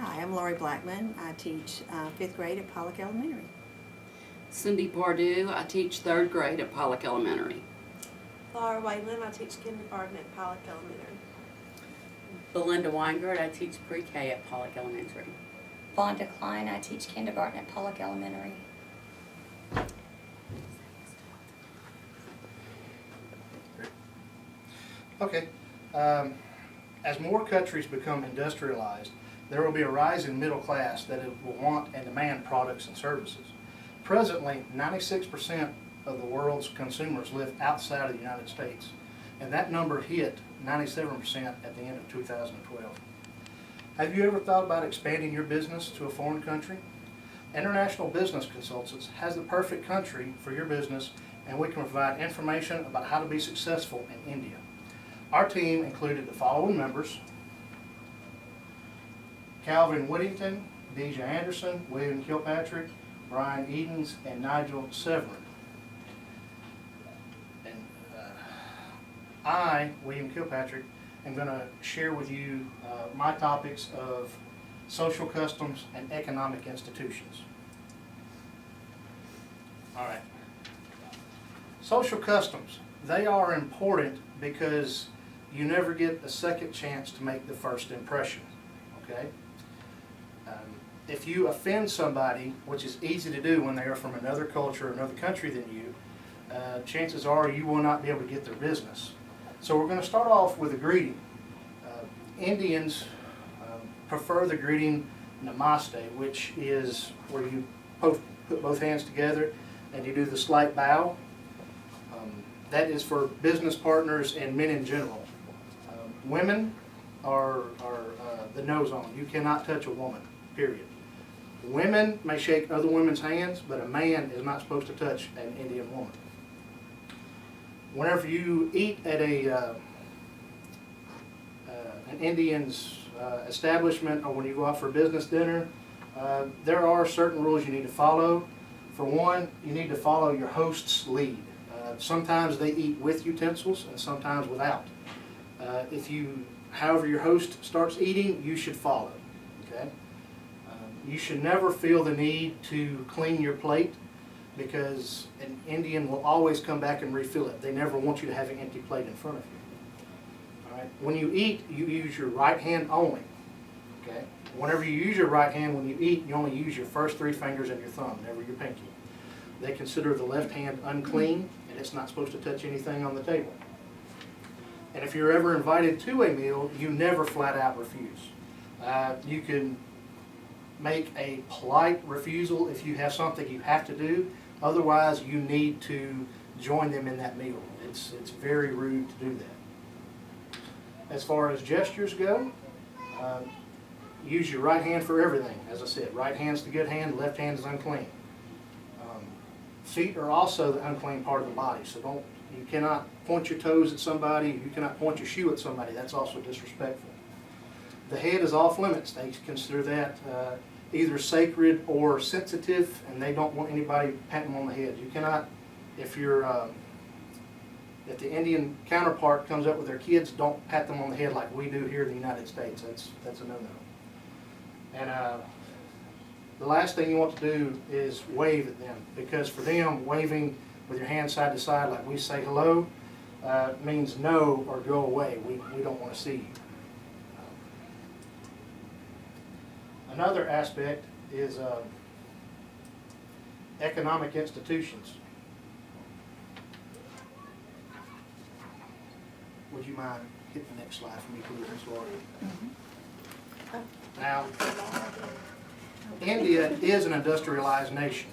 Hi, I'm Lori Blackman. I teach 5th grade at Pollock Elementary. Cindy Pardue, I teach 3rd grade at Pollock Elementary. Laura Wayland, I teach kindergarten at Pollock Elementary. Belinda Weingart, I teach pre-K at Pollock Elementary. Vonda Klein, I teach kindergarten at Pollock Elementary. Okay. As more countries become industrialized, there will be a rise in middle class that will want and demand products and services. Presently, 96% of the world's consumers live outside of the United States, and that number hit 97% at the end of 2012. Have you ever thought about expanding your business to a foreign country? International Business Consultants has the perfect country for your business, and we can provide information about how to be successful in India. Our team included the following members: Calvin Whittington, Deja Anderson, William Kilpatrick, Brian Edens, and Nigel Severin. And I, William Kilpatrick, am going to share with you my topics of social customs and economic institutions. All right. Social customs, they are important because you never get a second chance to make the first impression, okay? If you offend somebody, which is easy to do when they are from another culture or another country than you, chances are you will not be able to get their business. So we're going to start off with a greeting. Indians prefer the greeting Namaste, which is where you put both hands together and you do the slight bow. That is for business partners and men in general. Women are the nose on. You cannot touch a woman, period. Women may shake other women's hands, but a man is not supposed to touch an Indian woman. Whenever you eat at an Indian's establishment, or when you go out for business dinner, there are certain rules you need to follow. For one, you need to follow your host's lead. Sometimes they eat with utensils and sometimes without. However your host starts eating, you should follow. Okay? You should never feel the need to clean your plate, because an Indian will always come back and refill it. They never want you to have an empty plate in front of you. All right? When you eat, you use your right hand only. Okay? Whenever you use your right hand when you eat, you only use your first 3 fingers and your thumb, never your pinky. They consider the left hand unclean, and it's not supposed to touch anything on the table. And if you're ever invited to a meal, you never flat out refuse. You can make a polite refusal if you have something you have to do. Otherwise, you need to join them in that meal. It's very rude to do that. As far as gestures go, use your right hand for everything. As I said, right hand's the good hand, left hand is unclean. Feet are also the unclean part of the body, so you cannot point your toes at somebody, you cannot point your shoe at somebody. That's also disrespectful. The head is off limits. They consider that either sacred or sensitive, and they don't want anybody patting them on the head. You cannot, if the Indian counterpart comes up with their kids, don't pat them on the head like we do here in the United States. That's a no-no. And the last thing you want to do is wave at them, because for them, waving with your hands side to side like we say hello means no or go away. We don't want to see you. Another aspect is economic institutions. Would you mind hitting the next slide for me, please, Ms. Laura? Now, India is an industrialized nation.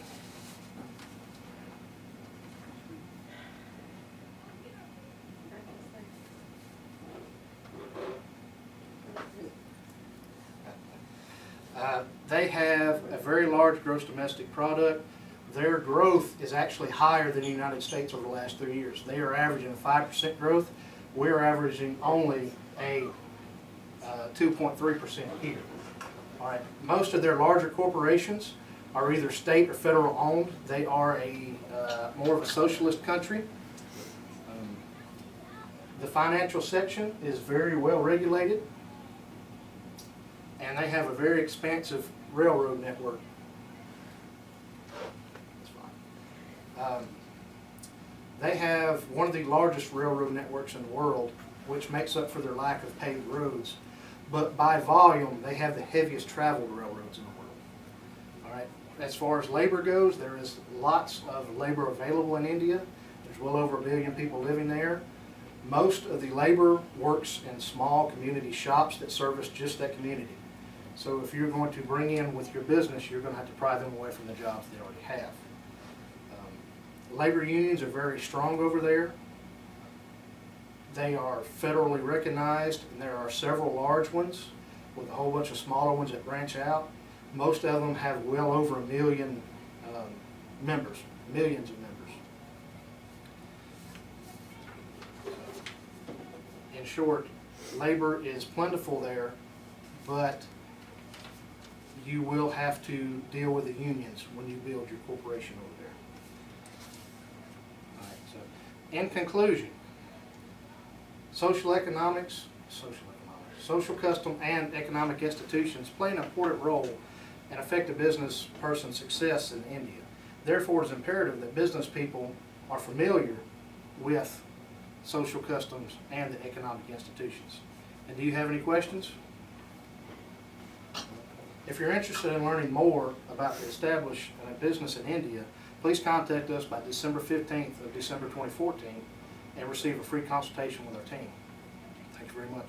They have a very large gross domestic product. Their growth is actually higher than the United States over the last 3 years. They are averaging a 5% growth. We're averaging only a 2.3% here. All right. Most of their larger corporations are either state or federal owned. They are more of a socialist country. The financial section is very well regulated. and they have a very expansive railroad network. That's fine. They have one of the largest railroad networks in the world, which makes up for their lack of paved roads. But by volume, they have the heaviest traveled railroads in the world. All right. As far as labor goes, there is lots of labor available in India. There's well over 1 billion people living there. Most of the labor works in small community shops that service just that community. So if you're going to bring in with your business, you're going to have to pry them away from the jobs they already have. Labor unions are very strong over there. They are federally recognized, and there are several large ones with a whole bunch of smaller ones that branch out. Most of them have well over 1 million members, millions of members. In short, labor is plentiful there, but you will have to deal with the unions when you build your corporation over there. All right, so in conclusion, social custom, and economic institutions play an important role and affect a business person's success in India. Therefore, it is imperative that business people are familiar with social customs and the economic institutions. And do you have any questions? If you're interested in learning more about the establishment of a business in India, please contact us by December 15th of December 2014 and receive a free consultation with our team. Thank you very much.